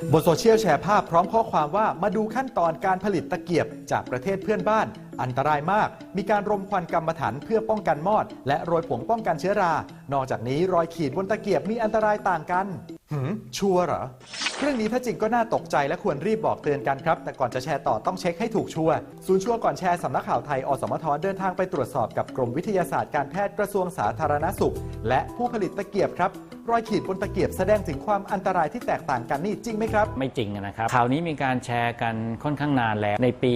บนโซเชียลแชร์ภาพพร้อมข้อความว่ามาดูขั้นตอนการผลิตตะเกียบจากประเทศเพื่อนบ้านอันตรายมากมีการรมควันกรรมฐานเพื่อป้องกันมอดและโรยผงป้องกันเชื้อรานอกจากนี้รอยขีดบนตะเกียบมีอันตรายต่างกันชัวร์เหรอเรื่องนี้ถ้าจริงก็น่าตกใจและควรรีบบอกเตือนกันครับแต่ก่อนจะแชร์ต่อต้องเช็คให้ถูกชัวร์ศูนย์ชัวร์ก่อนแชร์สำนักข่าวไทยอสมทเดินทางไปตรวจสอบกับกรมวิทยาศาสตร์การแพทย์กระทรวงสาธารณสุขและผู้ผลิตตะเกียบครับรอยขีดบนตะเกียบแสดงถึงความอันตรายที่แตกต่างกันนี่จริงไหมครับไม่จริงนะครับข่าวนี้มีการแชร์กันค่อนข้างนานแล้วในปี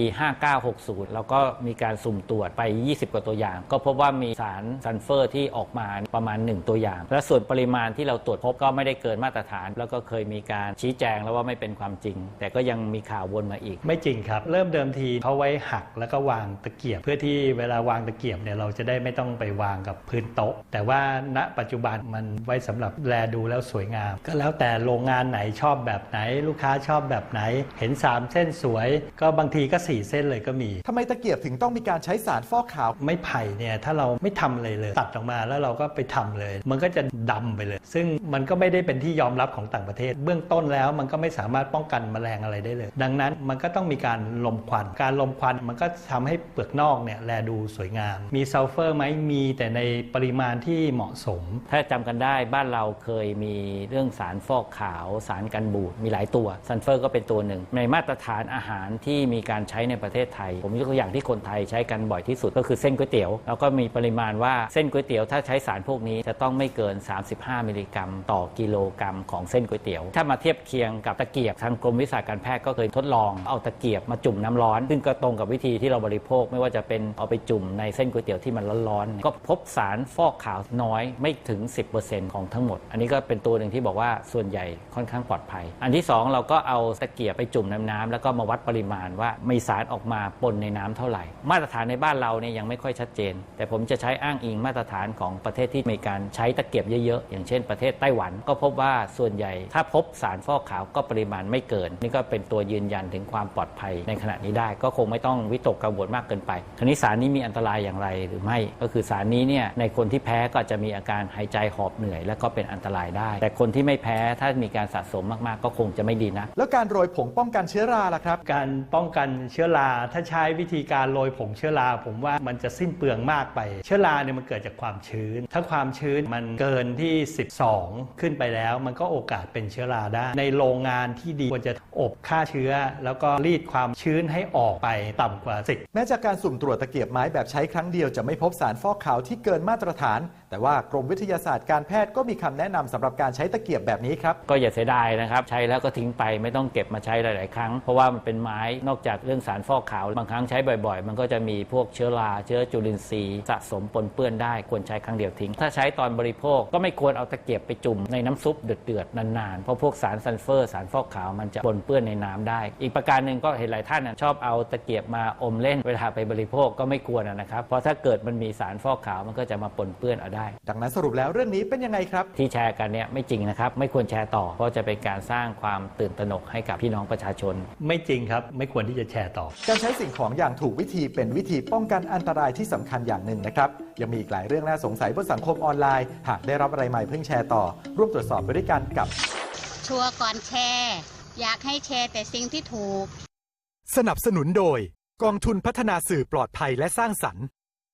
5960แล้วก็มีการสุ่มตรวจไป20กว่าตัวอย่างก็พบว่ามีสารซัลเฟอร์ที่ออกมาประมาณ1ตัวอย่างและส่วนปริมาณที่เราตรวจพบก็ไม่ได้เกินมาตรฐานแล้วก็เคยมีการชี้แจงแล้วว่าไม่เป็นความจริงแต่ก็ยังมีข่าววนมาอีกไม่จริงครับเริ่มเดิมทีเขาไว้หักแล้วก็วางตะเกียบเพื่อที่เวลาวางตะเกียบเนี่ยเราจะได้ไม่ต้องไปวางกับพื้นโต๊ะแต่ว่าณปัจจุบันมันไว้สำหรับแลดูแล้วสวยงามก็แล้วแต่โรงงานไหนชอบแบบไหนลูกค้าชอบแบบไหนเห็น3เส้นสวยก็บางทีก็4เส้นเลยก็มีทำไมตะเกียบถึงต้องมีการใช้สารฟอกขาวไม้ไผ่เนี่ยถ้าเราไม่ทำเลยตัดออกมาแล้วเราก็ไปทำเลยมันก็จะดำไปเลยซึ่งมันก็ไม่ได้เป็นที่ยอมรับของต่างประเทศเบื้องต้นแล้วมันก็ไม่สามารถป้องกันแมลงอะไรได้เลยดังนั้นมันก็ต้องมีการลมควันการลมควันมันก็ทำให้เปลือกนอกเนี่ยแลดูสวยงามมีซัลเฟอร์ไหมมีแต่ในปริมาณที่เหมาะสมถ้าจำกันได้บ้านเราเคยมีเรื่องสารฟอกขาวสารกันบูดมีหลายตัวซัลเฟอร์ก็เป็นตัวหนึ่งในมาตรฐานอาหารที่มีการใช้ในประเทศไทยผมยกตัวอย่างที่คนไทยใช้กันบ่อยที่สุดก็คือเส้นก๋วยเตี๋ยวแล้วก็มีปริมาณว่าเส้นก๋วยเตี๋ยวถ้าใช้สารพวกนี้จะต้องไม่เกิน35มิลลิกรัมต่อกิโลกรัมของเส้นก๋วยเตี๋ยวถ้ามาเทียบเคียงกับตะเกียบทางกรมวิชาการแพทย์ก็เคยทดลองเอาตะเกียบมาจุ่มน้ำร้อนซึ่งก็ตรงกับวิธีที่เราบริโภคไม่ว่าจะเป็นเอาไปจุ่มในเส้นก๋วยเตี๋ยวที่มันร้อนๆก็พบสารฟอกขาวน้อยไม่ถึง 10% ของทั้งหมดอันนี้ก็เป็นตัวหนึ่งที่บอกว่าส่วนใหญ่ค่อนข้างปลอดภัยอันที่2เราก็เอาตะเกียบไปจุ่มน้ำแล้วก็มาวัดปริมาณว่ามีสารออกมาปนในน้ำเท่าไหร่มาตรฐานในบ้านเราเนี่ยยังไม่ค่อยชัดเจนแต่ผมจะใช้อ้างอิงมาตรฐานของประเทศที่มีการใช้ตะเกียบเยอะๆอย่างเช่นประเทศไต้หวันก็พบว่าส่วนใหญ่ถ้าพบสารฟอกขาวก็ปริมาณไม่เกินนี่ก็เป็นตัวยืนยันถึงความปลอดภัยในขณะนี้ได้ก็คงไม่ต้องวิตกกังวลมากเกินไปคราวนี้สารนี้มีอันตรายอย่างไรหรือไม่ก็คือสารนี้เนี่ยในคนที่แพ้ก็จะมีอาการหายใจหอบเหนื่อยและก็เป็นอันตรายได้แต่คนที่ไม่แพ้ถ้ามีการสะสมมากๆก็คงจะไม่ดีนะแล้วการโรยผงป้องกันเชื้อราล่ะครับการป้องกันเชื้อราถ้าใช้วิธีการโรยผงเชื้อราผมว่ามันจะสิ้นเปลืองมากไปเชื้อราเนี่ยมันเกิดจากความชื้นถ้าความชื้นมันเกินที่12ขึ้นไปแล้วมันก็โอกาสเป็นเชื้อราได้ในโรงงานที่ดีควรจะอบฆ่าเชื้อแล้วก็รีดความชื้นให้ออกไปต่ำกว่า10แม้จากการสุ่มตรวจตะเกียบไม้แบบใช้ครั้งเดียวจะไม่พบสารฟอกขาวที่เกินมาตรฐานแต่ว่ากรมวิทยาศาสตร์การแพทย์ก็มีคำแนะนำสำหรับการใช้ตะเกียบแบบนี้ครับก็อย่าเสียดายนะครับใช้แล้วก็ทิ้งไปไม่ต้องเก็บมาใช้หลายๆครั้งเพราะว่ามันเป็นไม้นอกจากเรื่องสารฟอกขาวบางครั้งใช้บ่อยๆมันก็จะมีพวกเชื้อราเชื้อจุลินทรีย์สะสมปนเปื้อนได้ควรใช้ครั้งเดียวทิ้งถ้าใช้ตอนบริโภคก็ไม่ควรเอาตะเกียบไปจุ่มในน้ำซุปเดือดๆนานๆเพราะพวกสารซัลเฟอร์สารฟอกขาวมันจะปนเปื้อนในน้ำได้อีกประการหนึ่งก็เห็นหลายท่านชอบเอาตะเกียบมาอมเล่นเวลาไปบริโภคก็ไม่ควรนะครับเพราะถ้าเกิดมันมีสารฟอกขาวมันก็จะมาปนเปื้อนเอาได้ดังนั้นสรุปแล้วเรื่องนี้เป็นยังไงครับที่แชร์กันเนี่ยไม่จริงนะครับไม่ควรแชร์ต่อเพราะจะเป็นการสร้างความตื่นตระหนกให้กับพี่น้องประชาชนไม่จริงครับไม่ควรที่จะแชร์ต่อการใช้สิ่งของอย่างถูกวิธีเป็นวิธีป้องกันอันตรายที่สำคัญอย่างหนึ่งนะครับยังมีอีกหลายเรื่องน่าสงสัยบนสังคมออนไลน์หากได้รับอะไรใหม่เพิ่งแชร์ต่อร่วมตรวจสอบไปด้วยกันกับชัวร์ก่อนแชร์อยากให้แชร์แต่สิ่งที่ถูกสนับสนุนโดยกองทุนพัฒนาสื่อปลอดภัยและสร้างสรรค์